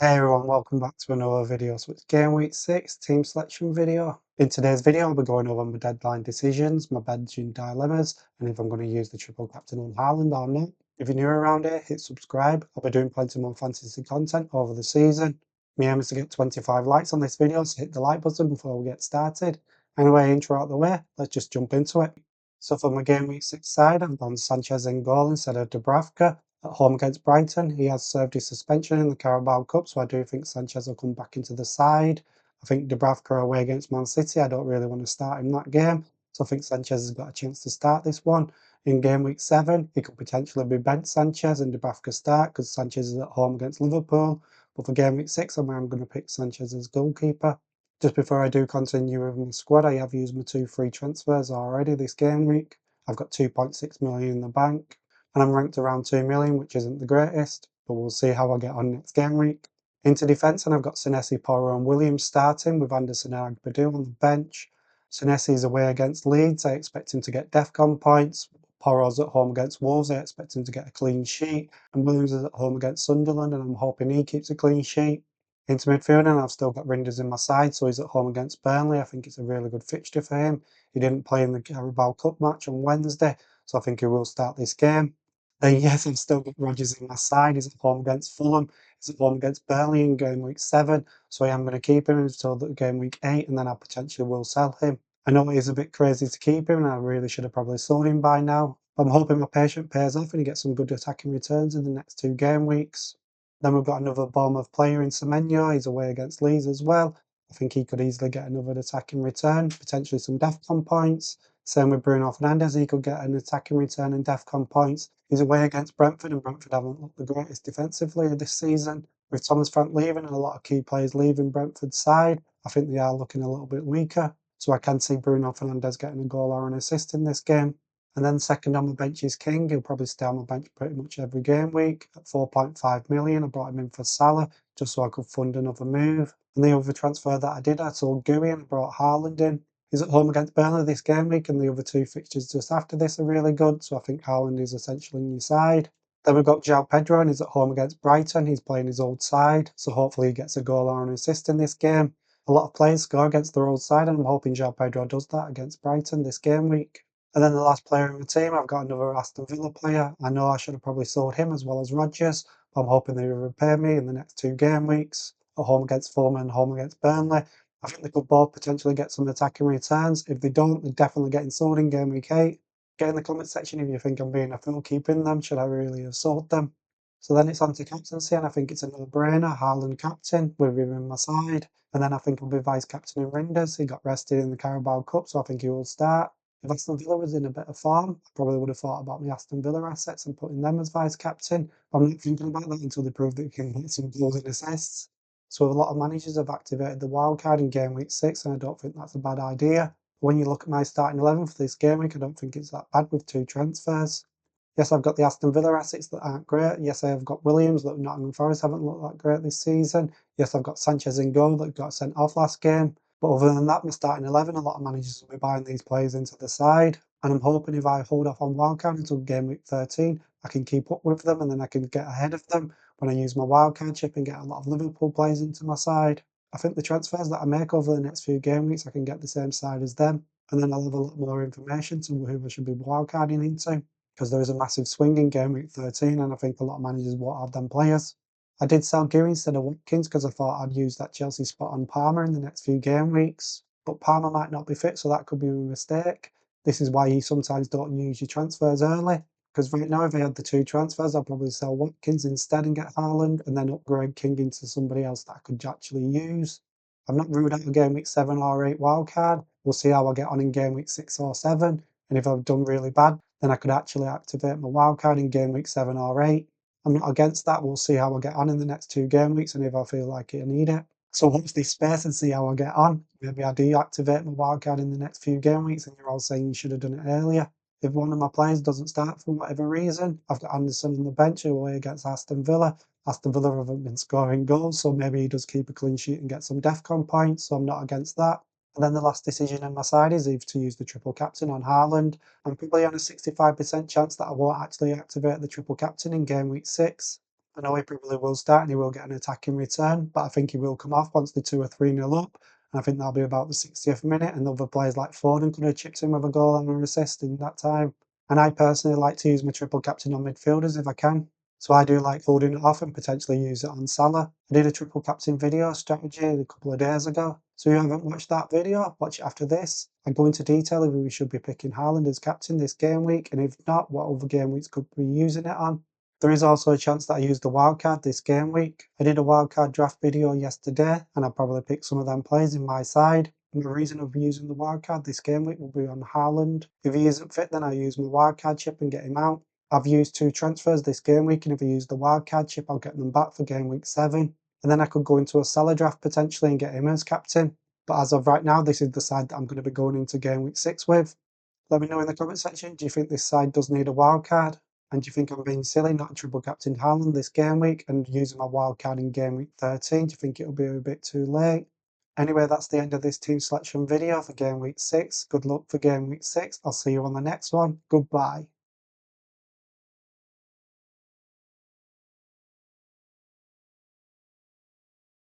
Hey everyone, welcome back to another video. So it's game week 6 team selection video. In today's video, I'll be going over my deadline decisions, my benching dilemmas, and if I'm going to use the triple captain on Haaland or not. If you're new around here, hit subscribe. I'll be doing plenty more fantasy content over the season. My aim is to get 25 likes on this video, so hit the like button before we get started. Anyway, intro out the way, let's just jump into it. So for my game week 6 side, I've gone Sanchez in goal instead of Dubravka. At home against Brighton, he has served his suspension in the Carabao Cup, so I do think Sanchez will come back into the side. I think Dubravka away against Man City, I don't really want to start him that game, so I think Sanchez has got a chance to start this one. In game week 7, he could potentially be bench Sanchez and Dubravka start because Sanchez is at home against Liverpool, but for game week 6, I'm going to pick Sanchez as goalkeeper. Just before I do continue with my squad, I have used my 2 free transfers already this game week. I've got 2.6 million in the bank and I'm ranked around 2 million, which isn't the greatest, but we'll see how I get on next game week. Into defence, and I've got Senesi, Porro and Williams starting with Anderson and Agbedu on the bench. Senesi's away against Leeds, I expect him to get DEFCON points. Porro's at home against Wolves, I expect him to get a clean sheet. And Williams is at home against Sunderland, and I'm hoping he keeps a clean sheet. Into midfield, and I've still got Rinders in my side, so he's at home against Burnley. I think it's a really good fixture for him. He didn't play in the Carabao Cup match on Wednesday, so I think he will start this game. Then yes, I've still got Rodgers in my side. He's at home against Fulham. He's at home against Burnley in game week 7. So I am going to keep him until the game week 8, and then I potentially will sell him. I know it is a bit crazy to keep him, and I really should have probably sold him by now. I'm hoping my patience pays off and he gets some good attacking returns in the next 2 game weeks. Then we've got another Bournemouth player in Semenyo. He's away against Leeds as well. I think he could easily get another attacking return, potentially some DEFCON points. Same with Bruno Fernandes, he could get an attacking return and DEFCON points. He's away against Brentford, and Brentford haven't looked the greatest defensively this season. With Thomas Frank leaving and a lot of key players leaving Brentford's side, I think they are looking a little bit weaker. So I can see Bruno Fernandes getting a goal or an assist in this game. And then second on my bench is King. He'll probably stay on my bench pretty much every game week at 4.5 million. I brought him in for Salah just so I could fund another move. And the other transfer that I did, I sold Gooey and I brought Haaland in. He's at home against Burnley this game week, and the other 2 fixtures just after this are really good, so I think Haaland is essentially in your side. Then we've got João Pedro, and he's at home against Brighton. He's playing his old side, so hopefully he gets a goal or an assist in this game. A lot of players score against their old side, and I'm hoping João Pedro does that against Brighton this game week. And then the last player in the team, I've got another Aston Villa player. I know I should have probably sold him as well as Rodgers, but I'm hoping they will repay me in the next 2 game weeks, at home against Fulham and home against Burnley. I think they could both potentially get some attacking returns. If they don't, they're definitely getting sold in game week 8. Get in the comment section if you think I'm being a fool keeping them. Should I really have sold them? So then it's on to captaincy, and I think it's a no-brainer. Haaland captain with him in my side. And then I think I'll be vice captain in Rinders. He got rested in the Carabao Cup, so I think he will start. If Aston Villa was in a bit of form, I probably would have thought about my Aston Villa assets and putting them as vice captain. I'm not thinking about that until they prove that they can get some goals and assists. So a lot of managers have activated the wildcard in game week 6, and I don't think that's a bad idea. When you look at my starting 11 for this game week, I don't think it's that bad with 2 transfers. Yes, I've got the Aston Villa assets that aren't great. Yes, I have got Williams that Nottingham Forest haven't looked that great this season. Yes, I've got Sanchez in goal that got sent off last game. But other than that, my starting 11, a lot of managers will be buying these players into the side. And I'm hoping if I hold off on wildcard until game week 13, I can keep up with them and then I can get ahead of them when I use my wildcard chip and get a lot of Liverpool players into my side. I think the transfers that I make over the next few game weeks, I can get the same side as them. And then I'll have a lot more information to who I should be wildcarding into, because there is a massive swing in game week 13, and I think a lot of managers won't have them players. I did sell Geary instead of Watkins because I thought I'd use that Chelsea spot on Palmer in the next few game weeks, but Palmer might not be fit, so that could be a mistake. This is why you sometimes don't use your transfers early, because right now if I had the 2 transfers, I'd probably sell Watkins instead and get Haaland, and then upgrade King into somebody else that I could actually use. I've not ruled out a game week 7 or 8 wildcard. We'll see how I get on in game week 6 or 7, and if I've done really bad, then I could actually activate my wildcard in game week 7 or 8. I'm not against that. We'll see how I get on in the next 2 game weeks and if I feel like I need it. So watch this space and see how I get on. Maybe I deactivate my wildcard in the next few game weeks and you're all saying you should have done it earlier. If one of my players doesn't start for whatever reason, I've got Anderson on the bench away against Aston Villa. Aston Villa haven't been scoring goals, so maybe he does keep a clean sheet and get some DEFCON points, so I'm not against that. And then the last decision on my side is either to use the triple captain on Haaland. I'm probably on a 65% chance that I won't actually activate the triple captain in game week 6. I know he probably will start and he will get an attack in return, but I think he will come off once they're 2 or 3-0 up. And I think that'll be about the 60th minute, and other players like Foden could have chipped in with a goal and an assist in that time. And I personally like to use my triple captain on midfielders if I can. So I do like holding it off and potentially use it on Salah. I did a triple captain video strategy a couple of days ago. So if you haven't watched that video, watch it after this. I go into detail if we should be picking Haaland as captain this game week, and if not, what other game weeks could we be using it on. There is also a chance that I use the wildcard this game week. I did a wildcard draft video yesterday, and I'll probably pick some of them players in my side. And the reason of using the wildcard this game week will be on Haaland. If he isn't fit, then I'll use my wildcard chip and get him out. I've used 2 transfers this game week, and if I use the wildcard chip, I'll get them back for game week 7. And then I could go into a Salah draft potentially and get him as captain. But as of right now, this is the side that I'm going to be going into game week 6 with. Let me know in the comment section, do you think this side does need a wildcard? And do you think I'm being silly not triple captain Haaland this game week and using my wildcard in game week 13? Do you think it'll be a bit too late? Anyway, that's the end of this team selection video for game week 6. Good luck for game week 6. I'll see you on the next one. Goodbye.